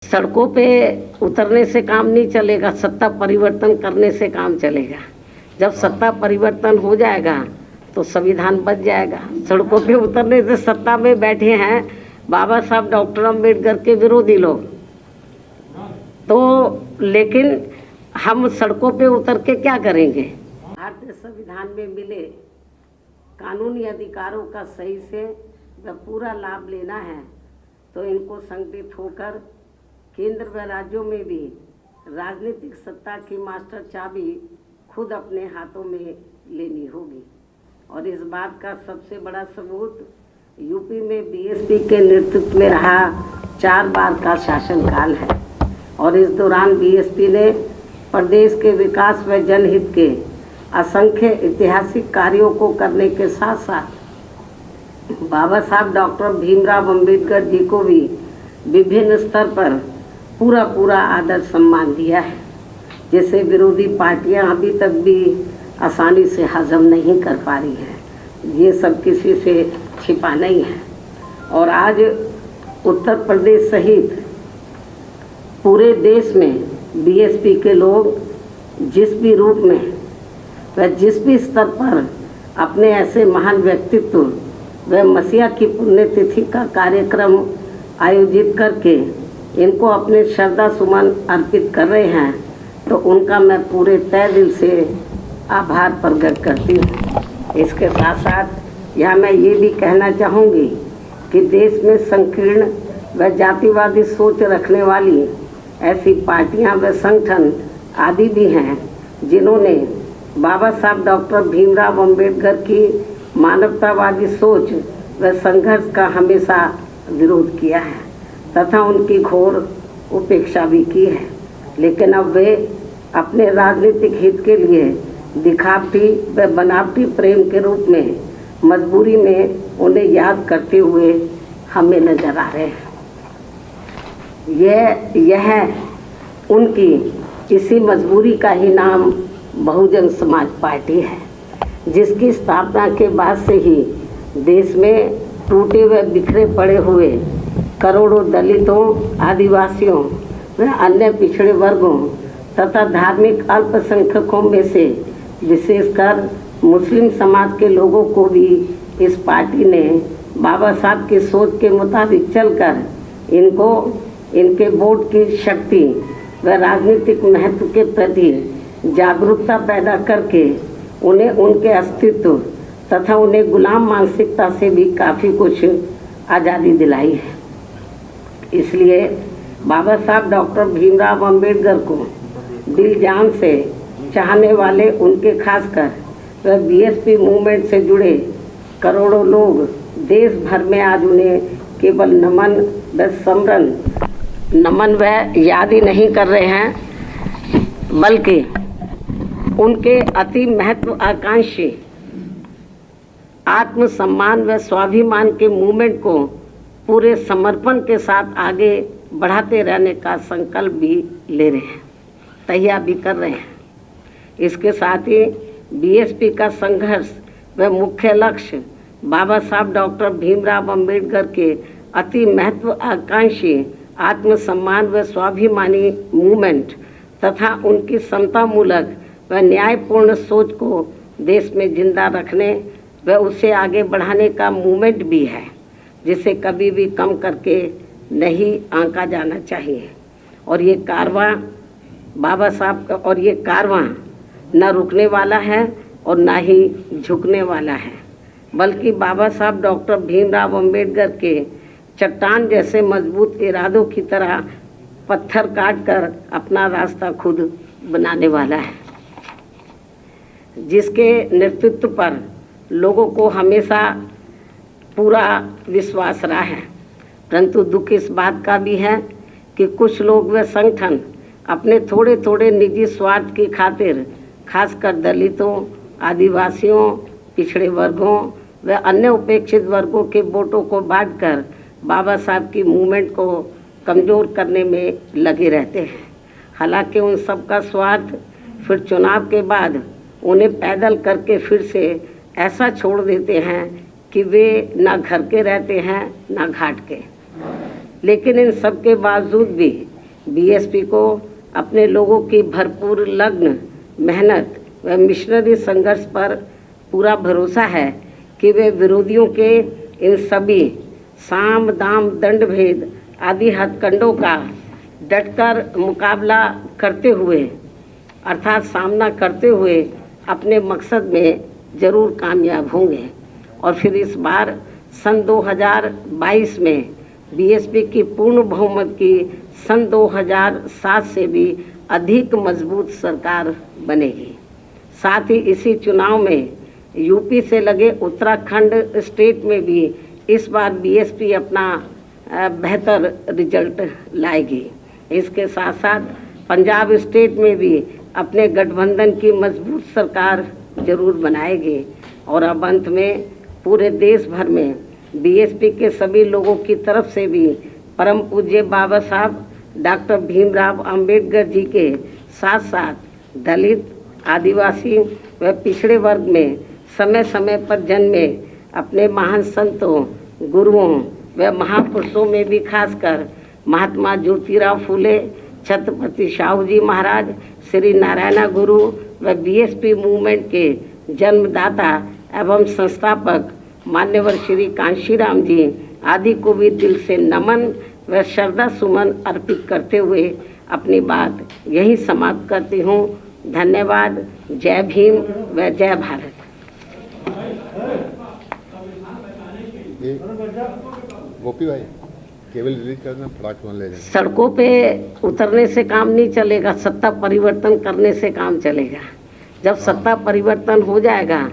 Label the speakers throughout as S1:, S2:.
S1: सड़कों पे उतरने से काम नहीं चलेगा, सत्ता परिवर्तन करने से काम चलेगा। जब सत्ता परिवर्तन हो जाएगा तो संविधान बच जाएगा। सड़कों पे उतरने से सत्ता में बैठे हैं बाबा साहब डॉक्टर अम्बेडकर के विरोधी लोग, तो लेकिन हम सड़कों पे उतर के क्या करेंगे? भारतीय संविधान में मिले कानूनी अधिकारों का सही से पूरा लाभ लेना है तो इनको संगठित होकर केंद्र व राज्यों में भी राजनीतिक सत्ता की मास्टर चाबी खुद अपने हाथों में लेनी होगी। और इस बात का सबसे बड़ा सबूत यूपी में बीएसपी के नेतृत्व में रहा 4 बार का शासनकाल है। और इस दौरान बीएसपी ने प्रदेश के विकास व जनहित के असंख्य ऐतिहासिक कार्यों को करने के साथ साथ बाबा साहब डॉक्टर भीमराव अंबेडकर जी को भी विभिन्न स्तर पर पूरा आदर सम्मान दिया है, जिसे विरोधी पार्टियां अभी तक भी आसानी से हजम नहीं कर पा रही हैं। ये सब किसी से छिपा नहीं है। और आज उत्तर प्रदेश सहित पूरे देश में बीएसपी के लोग जिस भी रूप में व जिस भी स्तर पर अपने ऐसे महान व्यक्तित्व व मसीहा की पुण्यतिथि का कार्यक्रम आयोजित करके इनको अपने श्रद्धा सुमन अर्पित कर रहे हैं, तो उनका मैं पूरे तहे दिल से आभार प्रकट करती हूँ। इसके साथ साथ यहाँ मैं ये भी कहना चाहूँगी कि देश में संकीर्ण व जातिवादी सोच रखने वाली ऐसी पार्टियाँ व संगठन आदि भी हैं जिन्होंने बाबा साहब डॉक्टर भीमराव अंबेडकर की मानवतावादी सोच व संघर्ष का हमेशा विरोध किया है तथा उनकी घोर उपेक्षा भी की है। लेकिन अब वे अपने राजनीतिक हित के लिए दिखावटी व बनावटी प्रेम के रूप में मजबूरी में उन्हें याद करते हुए हमें नजर आ रहे हैं। यह उनकी इसी मजबूरी का ही नाम बहुजन समाज पार्टी है, जिसकी स्थापना के बाद से ही देश में टूटे व बिखरे पड़े हुए करोड़ों दलितों, आदिवासियों व अन्य पिछड़े वर्गों तथा धार्मिक अल्पसंख्यकों में से विशेषकर मुस्लिम समाज के लोगों को भी इस पार्टी ने बाबा साहब की सोच के मुताबिक चलकर इनको इनके वोट की शक्ति व राजनीतिक महत्व के प्रति जागरूकता पैदा करके उन्हें उनके अस्तित्व तथा उन्हें गुलाम मानसिकता से भी काफ़ी कुछ आज़ादी दिलाई है। इसलिए बाबा साहब डॉक्टर भीमराव अंबेडकर को दिल जान से चाहने वाले उनके खासकर व बीएसपी मूवमेंट से जुड़े करोड़ों लोग देश भर में आज उन्हें केवल नमन व याद ही नहीं कर रहे हैं, बल्कि उनके अति महत्व आकांक्षी आत्मसम्मान व स्वाभिमान के मूवमेंट को पूरे समर्पण के साथ आगे बढ़ाते रहने का संकल्प भी ले रहे हैं, तैयार भी कर रहे हैं। इसके साथ ही बीएसपी का संघर्ष व मुख्य लक्ष्य बाबा साहब डॉक्टर भीमराव अंबेडकर के अति महत्व आकांक्षी आत्मसम्मान व स्वाभिमानी मूवमेंट तथा उनकी समतामूलक व न्यायपूर्ण सोच को देश में जिंदा रखने व उसे आगे बढ़ाने का मूवमेंट भी है, जिसे कभी भी कम करके नहीं आंका जाना चाहिए। और ये कारवां बाबा साहब का और ये कारवां न रुकने वाला है और न ही झुकने वाला है, बल्कि बाबा साहब डॉक्टर भीमराव अंबेडकर के चट्टान जैसे मजबूत इरादों की तरह पत्थर काट कर अपना रास्ता खुद बनाने वाला है, जिसके नेतृत्व पर लोगों को हमेशा पूरा विश्वास रहा है। परंतु दुख इस बात का भी है कि कुछ लोग व संगठन अपने थोड़े निजी स्वार्थ की खातिर खासकर दलितों, आदिवासियों, पिछड़े वर्गों व अन्य उपेक्षित वर्गों के वोटों को बांटकर बाबा साहब की मूवमेंट को कमज़ोर करने में लगे रहते हैं। हालांकि उन सब का स्वार्थ फिर चुनाव के बाद उन्हें पैदल करके फिर से ऐसा छोड़ देते हैं कि वे ना घर के रहते हैं ना घाट के। लेकिन इन सब के बावजूद भी बीएसपी को अपने लोगों की भरपूर लगन, मेहनत व मिशनरी संघर्ष पर पूरा भरोसा है कि वे विरोधियों के इन सभी साम दाम दंड भेद आदि हथकंडों का डटकर मुकाबला करते हुए अर्थात सामना करते हुए अपने मकसद में ज़रूर कामयाब होंगे और फिर इस बार सन 2022 में बीएसपी की पूर्ण बहुमत की सन 2007 से भी अधिक मजबूत सरकार बनेगी। साथ ही इसी चुनाव में यूपी से लगे उत्तराखंड स्टेट में भी इस बार बीएसपी अपना बेहतर रिजल्ट लाएगी। इसके साथ साथ पंजाब स्टेट में भी अपने गठबंधन की मजबूत सरकार जरूर बनाएगी। और अब अंत में पूरे देश भर में बीएसपी के सभी लोगों की तरफ से भी परम पूज्य बाबा साहब डॉक्टर भीमराव अंबेडकर जी के साथ साथ दलित, आदिवासी व पिछड़े वर्ग में समय समय पर जन्मे अपने महान संतों, गुरुओं व महापुरुषों में भी खासकर महात्मा ज्योतिराव फूले, छत्रपति शाहू जी महाराज, श्री नारायण गुरु व बीएसपी मूवमेंट के जन्मदाता एवं संस्थापक मान्यवर श्री कांशीराम जी आदि को भी दिल से नमन व श्रद्धा सुमन अर्पित करते हुए अपनी बात यही समाप्त करती हूँ। धन्यवाद। जय भीम व जय भारत।
S2: गोपी भाई केवल रिलीज करना फटाक ले जाए।
S1: सड़कों पे उतरने से काम नहीं चलेगा, सत्ता परिवर्तन करने से काम चलेगा। जब सत्ता परिवर्तन हो जाएगा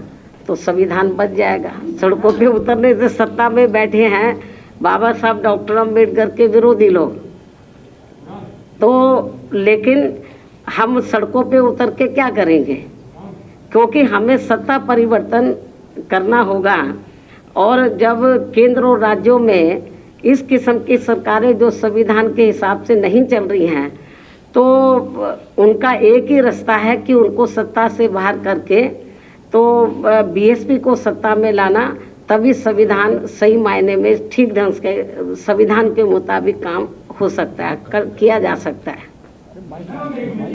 S1: तो संविधान बच जाएगा। सड़कों पे उतरने से सत्ता में बैठे हैं बाबा साहब डॉक्टर अम्बेडकर के विरोधी लोग, तो लेकिन हम सड़कों पे उतर के क्या करेंगे, क्योंकि हमें सत्ता परिवर्तन करना होगा। और जब केंद्र और राज्यों में इस किस्म की सरकारें जो संविधान के हिसाब से नहीं चल रही हैं, तो उनका एक ही रास्ता है कि उनको सत्ता से बाहर करके तो बीएसपी को सत्ता में लाना, तभी संविधान सही मायने में ठीक ढंग से संविधान के मुताबिक काम हो सकता है, किया जा सकता है।